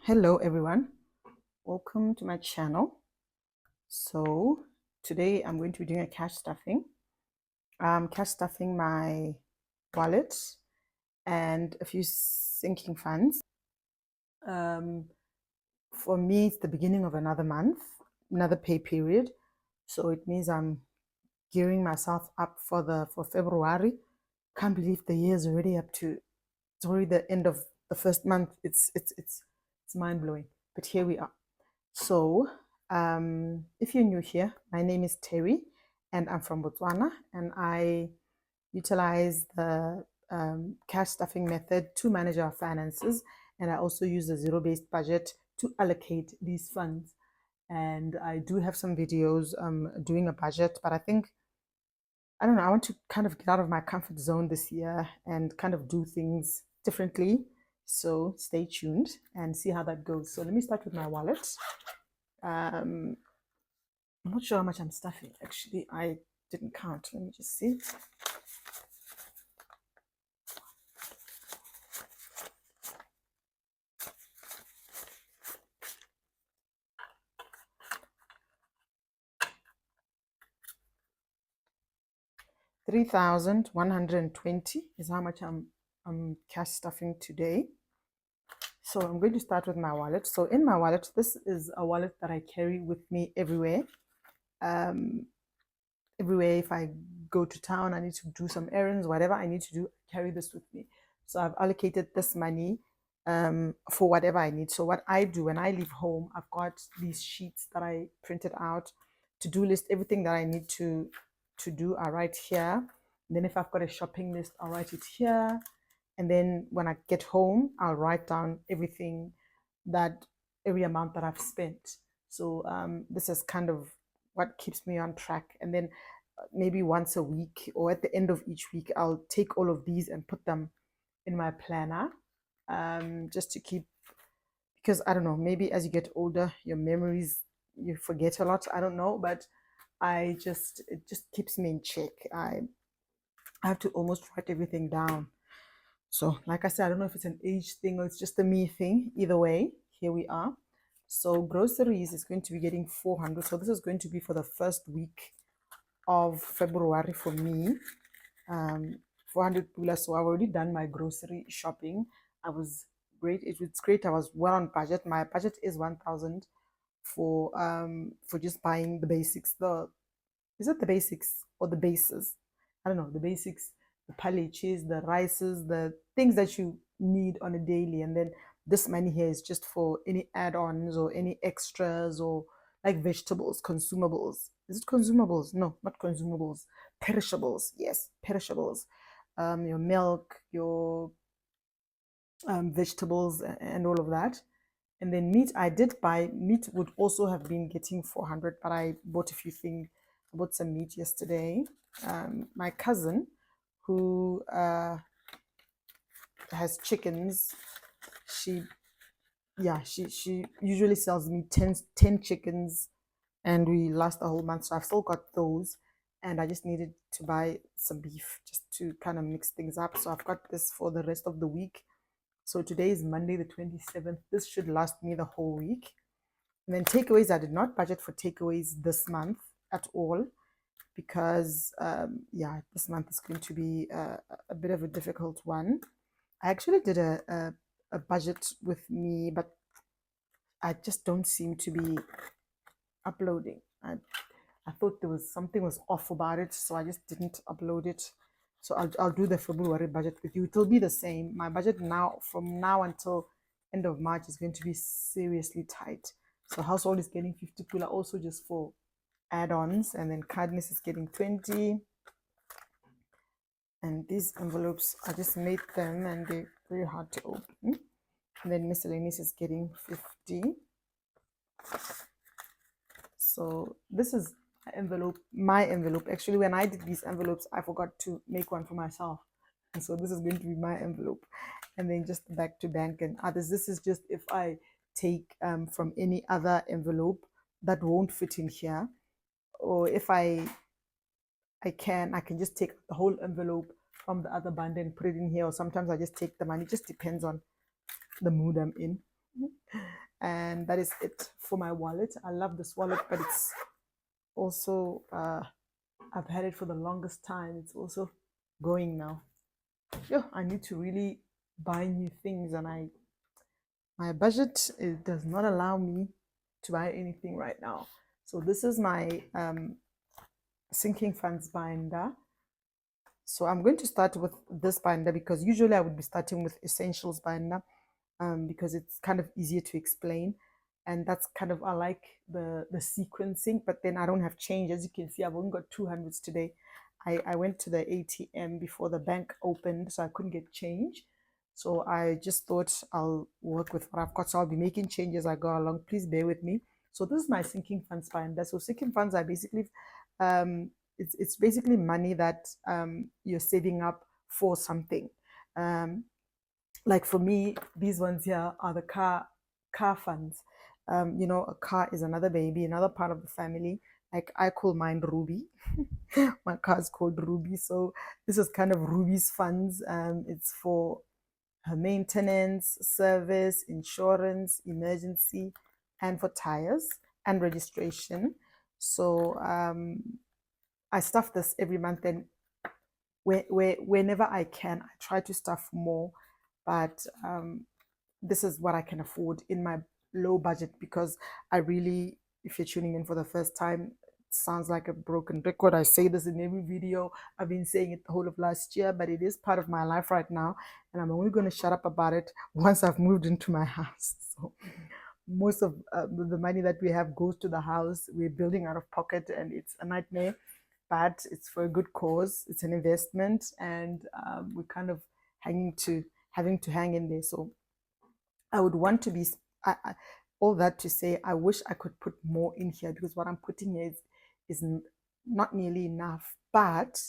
Hello everyone, welcome to my channel. So today I'm going to be doing a cash stuffing. Cash stuffing my wallet and a few sinking funds. For me, it's the beginning of another month, another pay period. So it means I'm gearing myself up for February. Can't believe the year is already up to, it's already the end of the first month. It's mind blowing. But here we are. So, if you're new here, my name is Terry, and I'm from Botswana, and I utilize the cash stuffing method to manage our finances, and I also use a zero-based budget to allocate these funds. And I do have some videos doing a budget, but I don't know, I want to kind of get out of my comfort zone this year and kind of do things differently. So stay tuned and see how that goes. So let me start with my wallet. I'm not sure how much I'm stuffing. Actually, I didn't count. Let me just see. $3,120 is how much I'm cash stuffing today. So I'm going to start with my wallet. So in my wallet, this is a wallet that I carry with me everywhere. Everywhere, if I go to town, I need to do some errands, whatever I need to do, I carry this with me. So I've allocated this money for whatever I need. So what I do when I leave home, I've got these sheets that I printed out, to-do list, everything that I need to do, I write here. And then if I've got a shopping list, I'll write it here. And then when I get home, I'll write down every amount that I've spent. So this is kind of what keeps me on track. And then maybe once a week or at the end of each week, I'll take all of these and put them in my planner, just to keep, because I don't know, maybe as you get older, your memories, you forget a lot. I don't know, but it just keeps me in check. I have to almost write everything down. So, like I said, I don't know if it's an age thing or it's just a me thing. Either way, here we are. So, groceries is going to be getting 400. So, this is going to be for the first week of February for me. 400 pula. So, I've already done my grocery shopping. I was great. It's great. I was well on budget. My budget is 1,000 for just buying the basics. Is it the basics or the bases? I don't know, the basics, the palettes, the rices, the things that you need on a daily. And then this money here is just for any add-ons or any extras, or like vegetables, consumables. Is it consumables? No, not consumables. Perishables. Yes, perishables. Your milk, your vegetables, and all of that. And then meat, I did buy meat, would also have been getting 400, but I bought a few things. I bought some meat yesterday. My cousin, who has chickens, she usually sells me 10 chickens, and we last the whole month. So I've still got those, and I just needed to buy some beef just to kind of mix things up. So I've got this for the rest of the week. So today is Monday the 27th. This should last me the whole week. And then takeaways, I did not budget for takeaways this month at all, because this month is going to be a bit of a difficult one. I actually did a budget with me, but I just don't seem to be uploading. I thought something was off about it, so I just didn't upload it. So I'll do the February budget with you. It'll be the same. My budget now, from now until end of March, is going to be seriously tight. So household is getting 50 pula also just for add-ons, and then kindness is getting 20. And these envelopes, I just made them and they're very hard to open. And then miscellaneous is getting 50. So this is my envelope. Actually, when I did these envelopes, I forgot to make one for myself. And so this is going to be my envelope. And then just back to bank and others. This is just if I take from any other envelope that won't fit in here, or if I can just take the whole envelope from the other bundle and put it in here, or sometimes I just take the money. It just depends on the mood I'm in. and that is it for my wallet. I love this wallet, but it's also I've had it for the longest time. It's also going now. Yeah, I need to really buy new things, and my budget, it does not allow me to buy anything right now. So this is my sinking funds binder. So I'm going to start with this binder because usually I would be starting with essentials binder, because it's kind of easier to explain, and that's kind of, I like the sequencing. But then I don't have change. As you can see, I've only got 200s today. I went to the ATM before the bank opened, so I couldn't get change. So I just thought I'll work with what I've got. So I'll be making changes as I go along. Please bear with me. So this is my sinking funds binder. So sinking funds are basically it's basically money that you're saving up for something. Like for me, these ones here are the car funds. You know, a car is another baby, another part of the family. Like I call mine Ruby. My car is called Ruby. So this is kind of Ruby's funds. It's for her maintenance, service, insurance, emergency, and for tires and registration. So I stuff this every month, and whenever I can, I try to stuff more. But this is what I can afford in my low budget, because I really, if you're tuning in for the first time, it sounds like a broken record. I say this in every video. I've been saying it the whole of last year, but it is part of my life right now, and I'm only going to shut up about it once I've moved into my house. So most of the money that we have goes to the house. We're building out of pocket, and it's a nightmare, but it's for a good cause. It's an investment, and we're kind of having to hang in there. So I would want to be, all that to say, I wish I could put more in here, because what I'm putting here is not nearly enough. But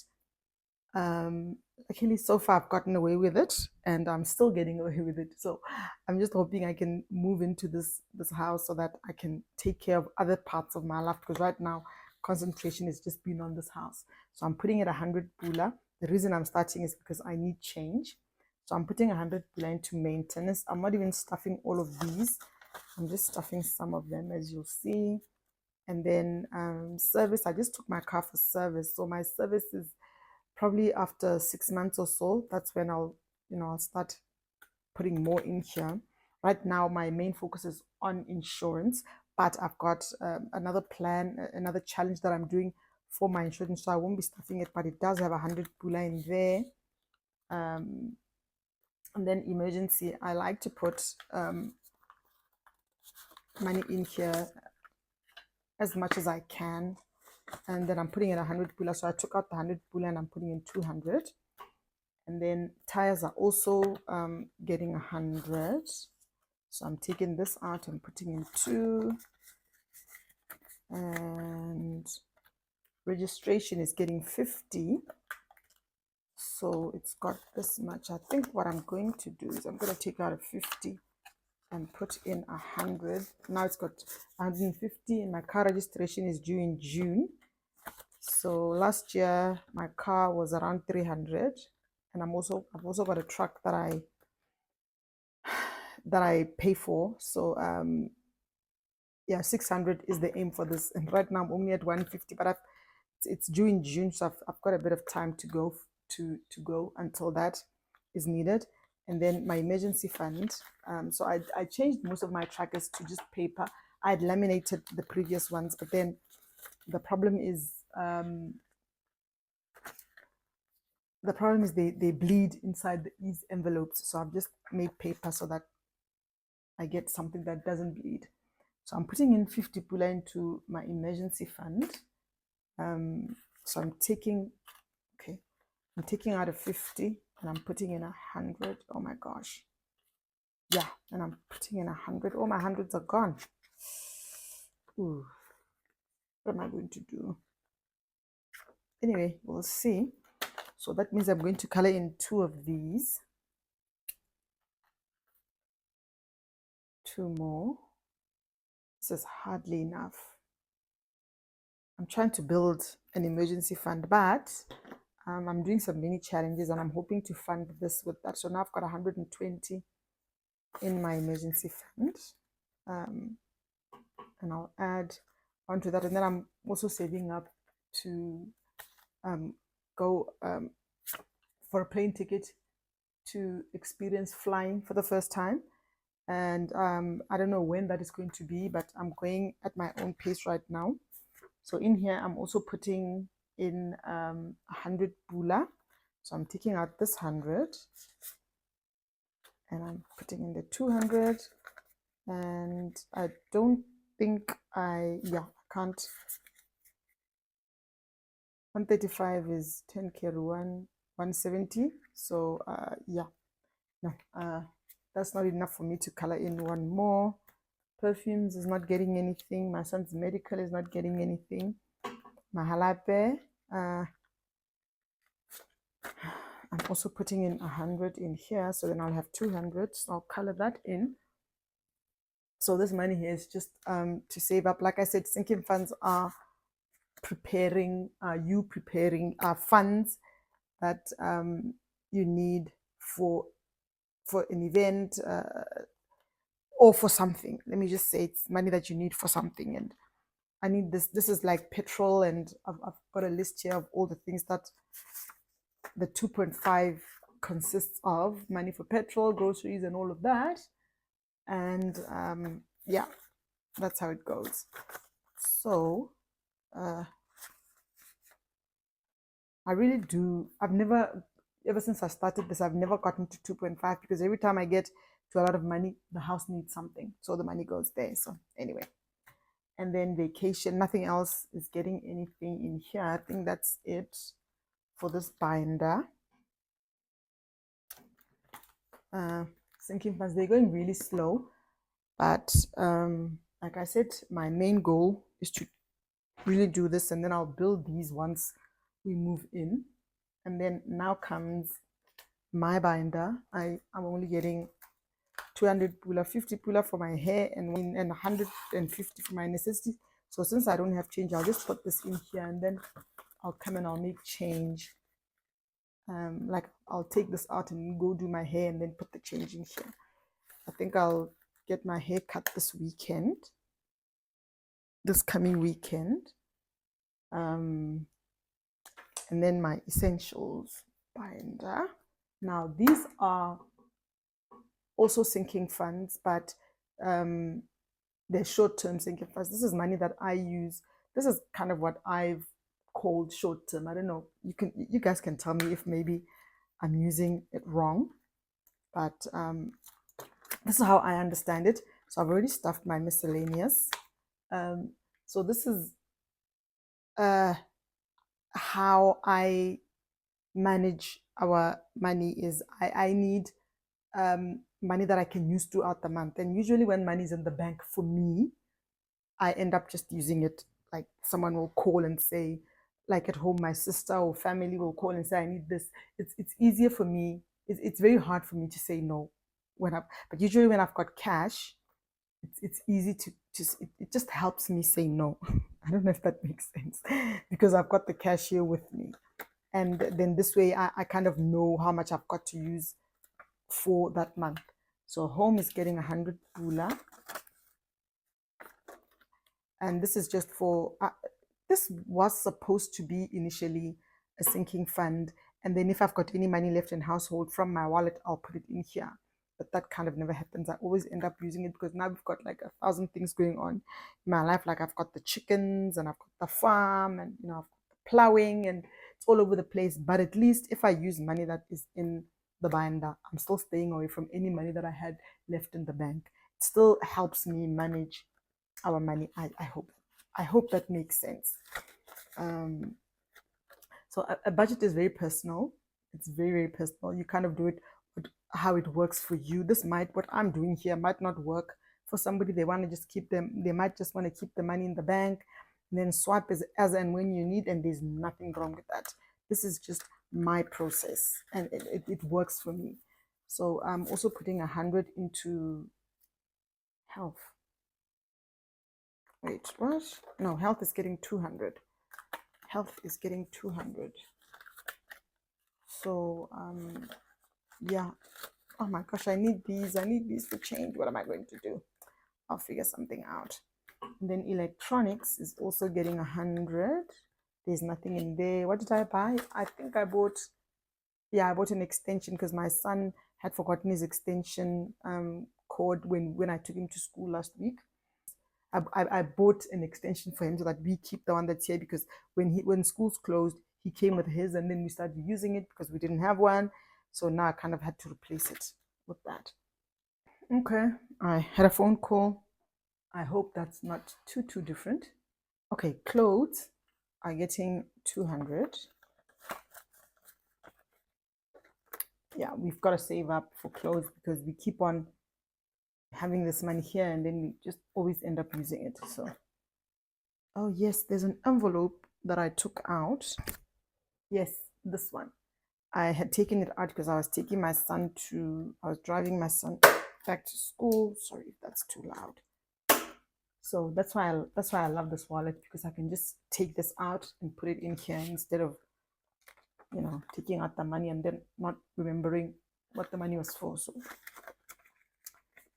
luckily, so far I've gotten away with it, and I'm still getting away with it. So I'm just hoping I can move into this house so that I can take care of other parts of my life, because right now concentration has just been on this house. So I'm putting it 100 pula. The reason I'm starting is because I need change. So I'm putting 100 pula into maintenance. I'm not even stuffing all of these. I'm just stuffing some of them, as you'll see. And then service, I just took my car for service. So my service is probably after 6 months or so. That's when I'll start putting more in here. Right now, my main focus is on insurance, but I've got another plan, another challenge that I'm doing for my insurance. So I won't be stuffing it, but it does have 100 pula in there. And then emergency, I like to put money in here as much as I can. And then I'm putting in 100 pula. So I took out the 100 pula and I'm putting in 200. And then tires are also getting 100. So I'm taking this out and putting in 2. And registration is getting 50. So it's got this much. I think what I'm going to do is I'm going to take out a 50 and put in 100. Now it's got 150, and my car registration is due in June. So last year my car was around 300, and I've also got a truck that I pay for. So yeah, 600 is the aim for this, and right now I'm only at 150, but it's due in June, so I've got a bit of time to go until that is needed. And then my emergency fund, so I changed most of my trackers to just paper. I had laminated the previous ones, but then the problem is they bleed inside these envelopes. So I've just made paper so that I get something that doesn't bleed. So I'm putting in 50 pula into my emergency fund. So I'm taking out a 50 and I'm putting in 100. Oh my gosh. Yeah, and I'm putting in 100. All my hundreds are gone. Ooh, what am I going to do? Anyway, we'll see. So that means I'm going to color in 2 of these. 2 more. This is hardly enough. I'm trying to build an emergency fund, but I'm doing some mini challenges and I'm hoping to fund this with that. So now I've got 120 in my emergency fund. and I'll add onto that. And then I'm also saving up to go for a plane ticket to experience flying for the first time. And I don't know when that is going to be, but I'm going at my own pace right now. So in here, I'm also putting in 100 bula. So I'm taking out this 100 and I'm putting in the 200. And I don't think I can't. 135 is 10 Keruan, 170. So yeah, no, that's not enough for me to color in one more. Perfumes is not getting anything. My son's medical is not getting anything. My halape, I'm also putting in 100 in here, so then I'll have 200. So I'll color that in. So this money here is just to save up. Like I said, sinking funds are preparing funds that you need for an event or for something. Let me just say it's money that you need for something, and I need this. This is like petrol, and I've got a list here of all the things that the 2.5 consists of: money for petrol, groceries, and all of that. And yeah, that's how it goes. So I really do. I've never, ever since I started this, I've never gotten to 2.5 because every time I get to a lot of money, the house needs something. So the money goes there. So anyway, and then vacation, nothing else is getting anything in here. I think that's it for this binder. Sinking funds, they're going really slow. But like I said, my main goal is to really do this, and then I'll build these once we move in. And then now comes my binder. I'm only getting 200 pula, 50 pula for my hair, and 150 for my necessities. So since I don't have change, I'll just put this in here, and then I'll come and I'll make change. Like I'll take this out and go do my hair and then put the change in here. I think I'll get my hair cut this weekend, this coming weekend. And then my essentials binder. Now these are also sinking funds, but they're short-term sinking funds. This is money that I use. This is kind of what I've called short-term. I don't know. You guys can tell me if maybe I'm using it wrong, but this is how I understand it. So I've already stuffed my miscellaneous. So this is how I manage our money. Is I need money that I can use throughout the month. And usually when money is in the bank for me, I end up just using it. Like someone will call and say, like at home, my sister or family will call and say, I need this. It's easier for me. It's very hard for me to say no but usually when I've got cash, it's easy to just, it just helps me say no. I don't know if that makes sense because I've got the cash here with me. And then this way I kind of know how much I've got to use for that month. So home is getting 100 pula. And this is just for, this was supposed to be initially a sinking fund. And then if I've got any money left in household from my wallet, I'll put it in here. But that kind of never happens. I always end up using it because now we've got like 1,000 things going on in my life. Like I've got the chickens and I've got the farm and, I've got the plowing and it's all over the place. But at least if I use money that is in the binder, I'm still staying away from any money that I had left in the bank. It still helps me manage our money. I hope that makes sense. So a budget is very personal. It's very, very personal. You kind of do it how it works for you. What I'm doing here might not work for somebody. They want to just they might just want to keep the money in the bank and then swap as and when you need, and there's nothing wrong with that. This is just my process and it works for me. So I'm also putting 100 into health. Wait, what? No, health is getting 200. Health is getting 200. So yeah. Oh my gosh, I need these to change. What am I going to do? I'll figure something out. And then electronics is also getting 100. There's nothing in there. What did I buy? I think I bought, yeah, I bought an extension because my son had forgotten his extension cord when I took him to school last week. I bought an extension for him so that we keep the one that's here, because when schools closed, he came with his and then we started using it because we didn't have one. So now I kind of had to replace it with that. Okay, I had a phone call. I hope that's not too different. Okay, clothes are getting 200. Yeah, we've got to save up for clothes because we keep on having this money here and then we just always end up using it. So, oh yes, there's an envelope that I took out. Yes, this one. I had taken it out because I was driving my son back to school. Sorry if that's too loud. So that's why I love this wallet, because I can just take this out and put it in here instead of taking out the money and then not remembering what the money was for. So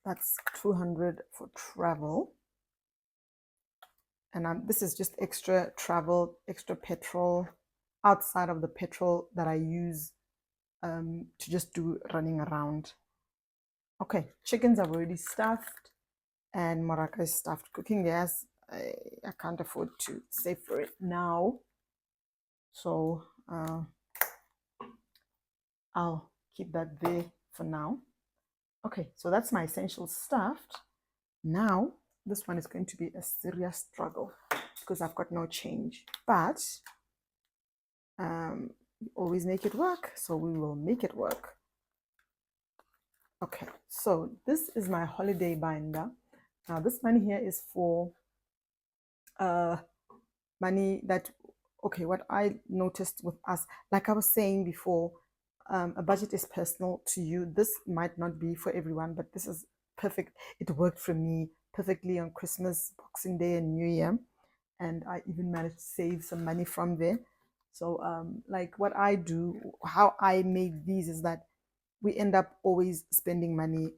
that's 200 for travel. And this is just extra travel, extra petrol outside of the petrol that I use to just do running around. Okay, chickens I've already stuffed, and Moraka is stuffed. Cooking gas, I can't afford to save for it now. So I'll keep that there for now. Okay, so that's my essentials stuffed. Now, this one is going to be a serious struggle because I've got no change. But we always make it work, so we will make it work. Okay, so this is my holiday binder. Now, this money here is for money that, okay, what I noticed with us, like I was saying before, a budget is personal to you. This might not be for everyone, but this is perfect. It worked for me perfectly on Christmas, Boxing Day, and New Year. And I even managed to save some money from there. So, like what I do, how I made these is that we end up always spending money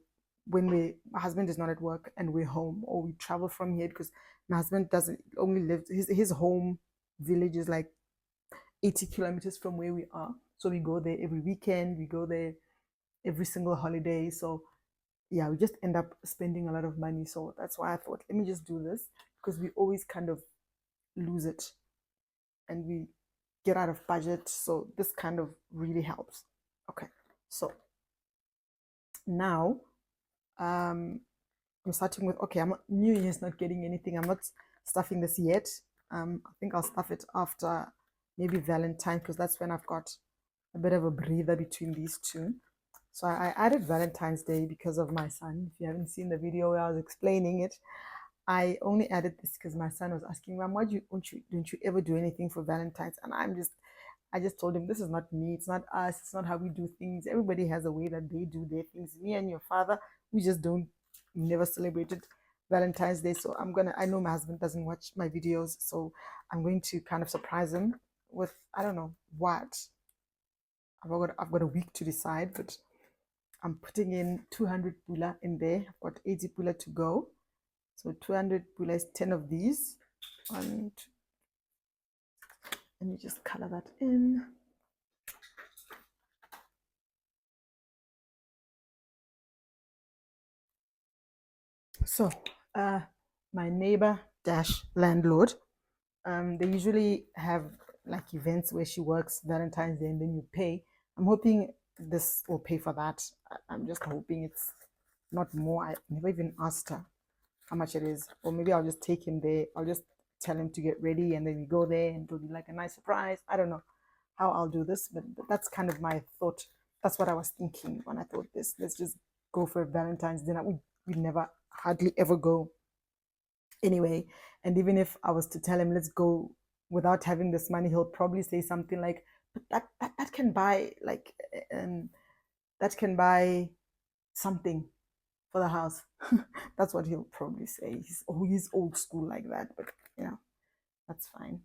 when my husband is not at work and we're home, or we travel from here, because my husband doesn't only live, his home village is like 80 kilometers from where we are. So we go there every weekend, we go there every single holiday. So yeah, we just end up spending a lot of money. So that's why I thought, let me just do this, because we always kind of lose it and we get out of budget. So this kind of really helps. Okay, so now I'm starting with, okay, New Year's not getting anything. I'm not stuffing this yet. I think I'll stuff it after maybe Valentine, because that's when I've got a bit of a breather between these two. So I added Valentine's Day because of my son. If you haven't seen the video where I was explaining it, I only added this because my son was asking, Mom, why don't you ever do anything for Valentine's? And I just told him, this is not me, it's not us, it's not how we do things. Everybody has a way that they do their things. Me and your father, we just don't, never celebrated Valentine's Day. So I know my husband doesn't watch my videos, so I'm going to kind of surprise him with, I don't know what. I've got a week to decide, but I'm putting in 200 pula in there. I've got 80 pula to go. So 200 pula is 10 of these. And let me just color that in. So my neighbor dash landlord, they usually have like events where she works Valentine's Day and then you pay. I'm hoping this will pay for that. I'm just hoping it's not more. I never even asked her how much it is. Or maybe I'll just take him there. I'll just tell him to get ready and then we go there and it'll be like a nice surprise. I don't know how I'll do this, but that's kind of my thought. That's what I was thinking when I thought this. Let's just go for a Valentine's dinner. We never hardly ever go anyway. And even if I was to tell him, let's go without having this money, he'll probably say something like, but that can buy like that can buy something for the house. That's what he'll probably say. He's old school like that, but that's fine.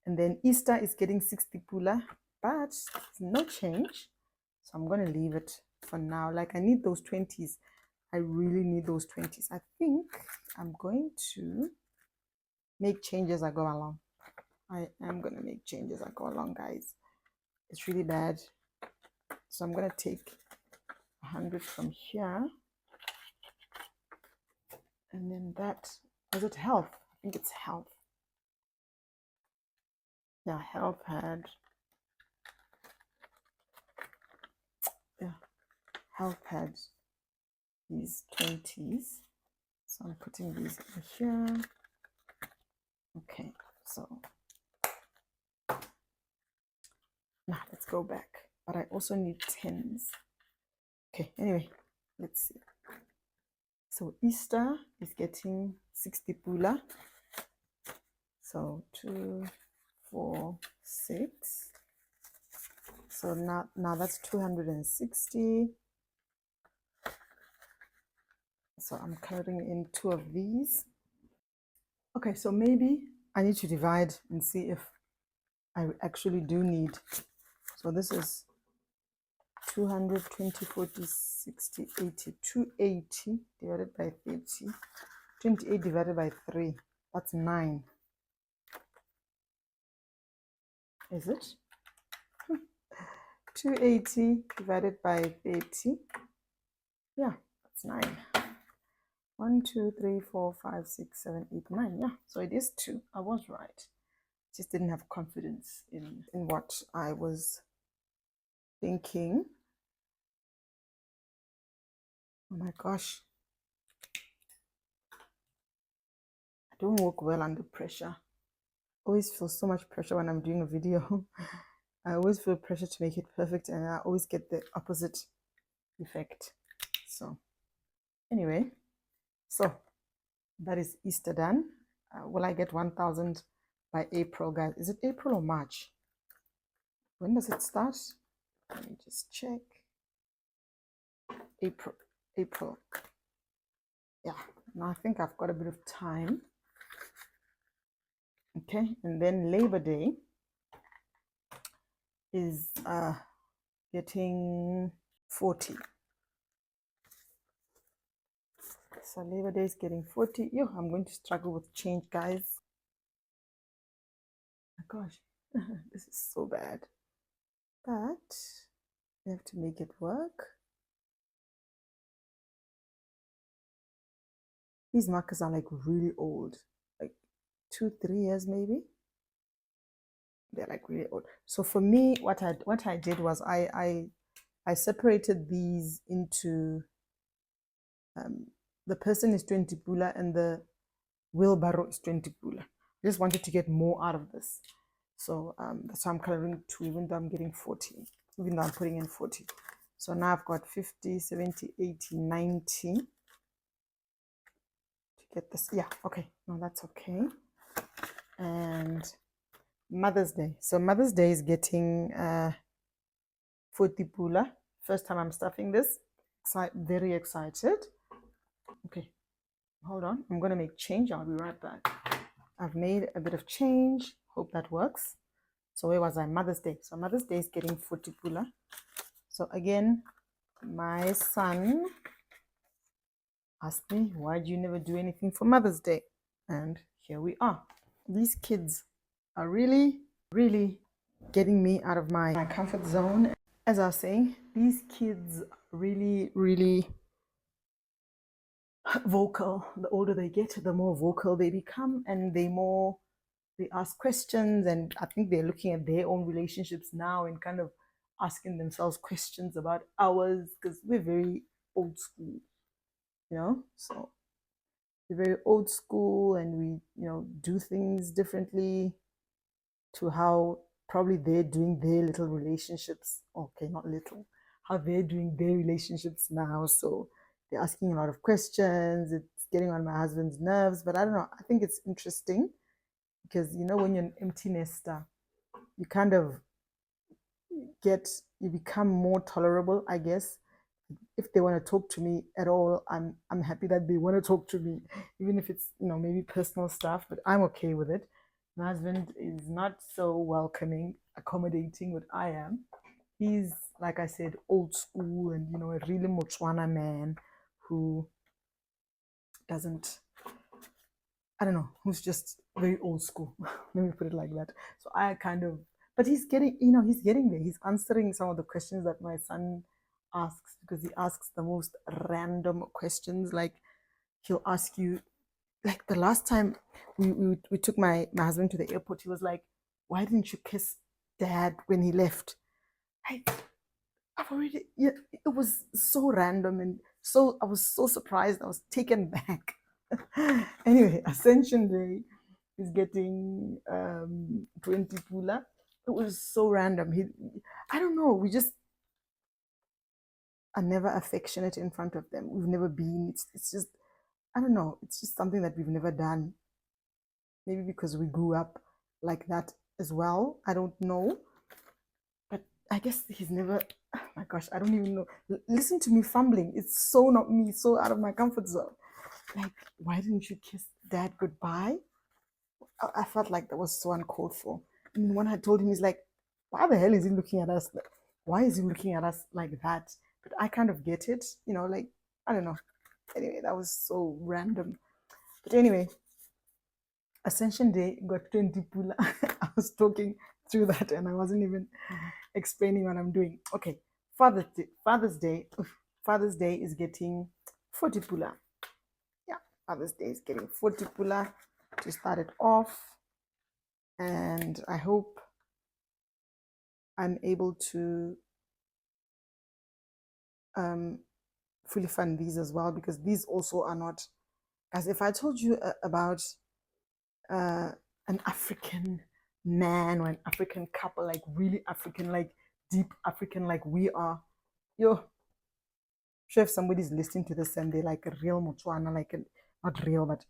And then Easter is getting 60 pula, but no change. So I'm going to leave it for now. Like I need those 20s. I really need those 20s. I think I'm going to make changes as I go along. I am going to make changes as I go along, guys. It's really bad. So I'm going to take 100 from here. And then that, is it health? I think it's health. Yeah, health had, health had these 20s. So I'm putting these in here. Okay, so now let's go back. But I also need 10s. Okay, anyway, let's see. So Easter is getting 60 pula. So 2, 4, 6. So now that's 260. So I'm coloring in 2 of these. Okay, so maybe I need to divide and see if I actually do need. So this is 200, 20, 40, 60, 80, 280 divided by 30. 28 divided by 3. That's 9. Is it? 280 divided by 30. Yeah, that's 9. 1, 2, 3, 4, 5, 6, 7, 8, 9. Yeah, so it is 2. I was right. Just didn't have confidence in what I was thinking. Oh my gosh. I don't work well under pressure. I always feel so much pressure when I'm doing a video. I always feel pressure to make it perfect, and I always get the opposite effect. So anyway, so that is Easter done. Will I get 1,000 by April, guys? Is it April or March? When does it start? Let me just check. April. Yeah, now I think I've got a bit of time. Okay, and then Labor Day is getting 40. So Labor Day is getting 40. Yo, I'm going to struggle with change, guys. My gosh, this is so bad. But we have to make it work. These markers are like really old, like 2, 3 years maybe. They're like really old. So for me, what I did was I separated these into the person is 20 pula and the wheelbarrow is 20 pula. I just wanted to get more out of this. So that's why I'm coloring 2, even though I'm getting 40, even though I'm putting in 40. So now I've got 50, 70, 80, 90 to get this. Yeah, okay. No, that's okay. And Mother's Day. So Mother's Day is getting 40 pula. First time I'm stuffing this. Very excited. Okay, hold on. I'm going to make change. I'll be right back. I've made a bit of change. Hope that works. So where was I? Mother's Day. So Mother's Day is getting 40 pula. So again, my son asked me, why do you never do anything for Mother's Day? And here we are. These kids are really, really getting me out of my comfort zone. As I was saying, these kids really, really vocal. The older they get, the more vocal they become, and they ask questions, and I think they're looking at their own relationships now and kind of asking themselves questions about ours, because we're very old school, so we're very old school, and we do things differently to how probably they're doing their little relationships. Okay, not little, how they're doing their relationships now. So they're asking a lot of questions. It's getting on my husband's nerves, but I don't know, I think it's interesting because when you're an empty nester, you kind of you become more tolerable, I guess. If they want to talk to me at all, I'm happy that they want to talk to me, even if it's maybe personal stuff, but I'm okay with it. My husband is not so welcoming, accommodating what I am. He's, like I said, old school, and a really Botswana man who doesn't, I don't know, who's just very old school. Let me put it like that. So I kind of, but he's getting, he's getting there. He's answering some of the questions that my son asks, because he asks the most random questions. Like he'll ask you, like the last time we took my husband to the airport, he was like, why didn't you kiss dad when he left? I, I've already, yeah, it was so random, and so I was so surprised. I was taken back. Anyway, Ascension Day is getting 20 pula. It was so random. I don't know. We just are never affectionate in front of them. We've never been. It's just, I don't know. It's just something that we've never done. Maybe because we grew up like that as well. I don't know. But I guess he's never, oh my gosh, I don't even know. Listen to me fumbling. It's so not me, so out of my comfort zone. Like, why didn't you kiss dad goodbye? I felt like that was so uncalled for. And when I told him, he's like, why the hell is he looking at us? Why is he looking at us like that? But I kind of get it, like, I don't know. Anyway, that was so random. But anyway, Ascension Day got 20 pula. I was talking through that and I wasn't even explaining what I'm doing. Okay, Father's Day is getting 40 pula. Yeah, Father's Day is getting 40 pula to start it off. And I hope I'm able to fully fund these as well, because these also are not, as if I told you about an African man or an African couple, like really African, like deep African, like we are, yo, sure if somebody's listening to this and they're like a real Botswana, like not real, but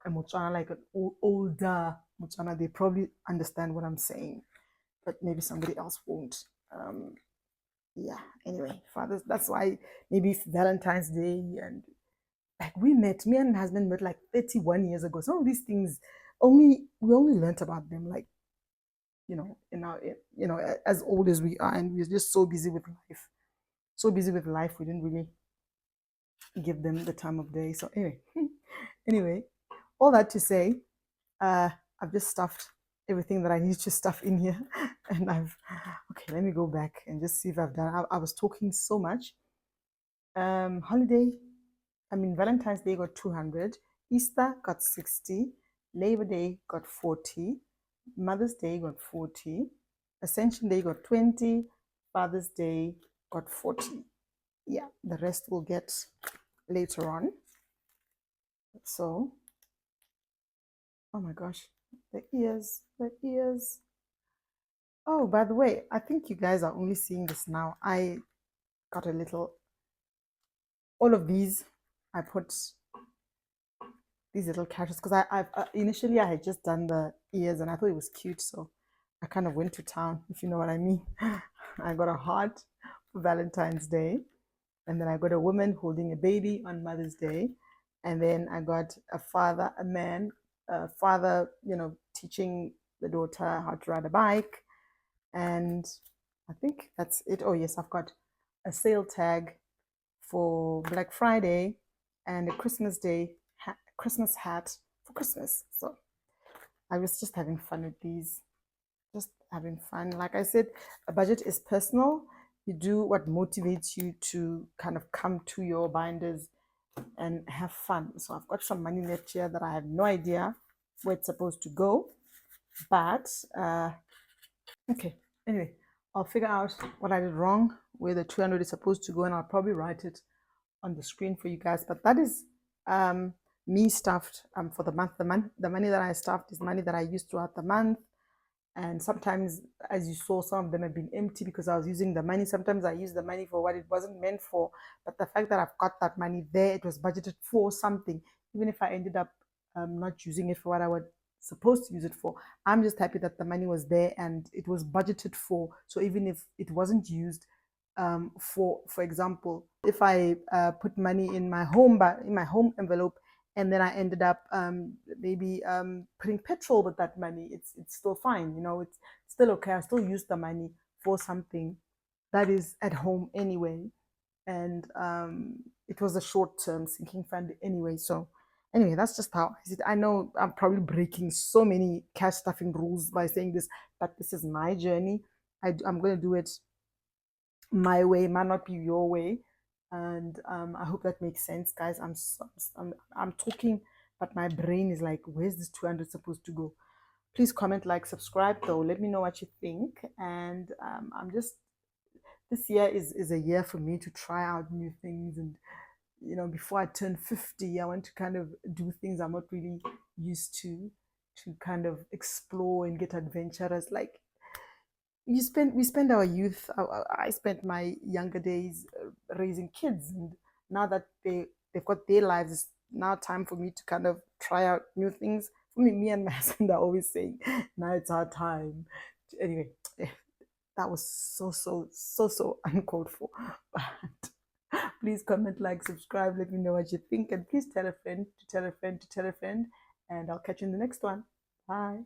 a Botswana, like an older Botswana, they probably understand what I'm saying, but maybe somebody else won't. Yeah, anyway, fathers, that's why maybe Valentine's Day, and like me and my husband met like 31 years ago. Some of these things we only learnt about them like, in our, as old as we are, and we're just so busy with life. So busy with life, we didn't really give them the time of day. So anyway, all that to say, I've just stuffed everything that I need to stuff in here, and okay. Let me go back and just see if I've done. I was talking so much. Valentine's Day got 200, Easter got 60, Labor Day got 40, Mother's Day got 40, Ascension Day got 20, Father's Day got 40. Yeah, the rest we'll get later on. So, oh my gosh, the ears. Oh, by the way, I think you guys are only seeing this now. I got a little, all of these, I put these little characters because I've initially I had just done the ears and I thought it was cute, so I kind of went to town, if you know what I mean. I got a heart for Valentine's Day, and then I got a woman holding a baby on Mother's Day, and then I got a father, teaching the daughter how to ride a bike, and I think that's it. Oh yes, I've got a sale tag for Black Friday and a Christmas hat for Christmas. So I was just having fun with these, just having fun. Like I said, a budget is personal. You do what motivates you to kind of come to your binders and have fun. So I've got some money left here that I have no idea where it's supposed to go, but okay. Anyway, I'll figure out what I did wrong, where the 200 is supposed to go, and I'll probably write it on the screen for you guys. But that is me stuffed for the month. The money that I stuffed is money that I used throughout the month. And sometimes, as you saw, some of them have been empty because I was using the money. Sometimes I use the money for what it wasn't meant for. But the fact that I've got that money there, it was budgeted for something. Even if I ended up not using it for what I was supposed to use it for, I'm just happy that the money was there and it was budgeted for. So even if it wasn't used, for example, if I put money in my home envelope, and then I ended up maybe putting petrol with that money, it's still fine. It's still okay. I still use the money for something that is at home anyway. And it was a short-term sinking fund anyway. So anyway, that's just how I see it. I know I'm probably breaking so many cash stuffing rules by saying this, but this is my journey. I'm going to do it my way, might not be your way. And I hope that makes sense, guys. I'm talking, but my brain is like, where's this 200 supposed to go? Please comment, like, subscribe, though. Let me know what you think. And I'm just, this year is a year for me to try out new things. And, before I turn 50, I want to kind of do things I'm not really used to kind of explore and get adventurous. Like, we spend our youth, I spent my younger days raising kids, and now that they've got their lives, it's now time for me to kind of try out new things. For me and my husband are always saying, now it's our time. Anyway, that was so uncalled for. But please comment, like, subscribe, let me know what you think, and please tell a friend to tell a friend to tell a friend, and I'll catch you in the next one. Bye.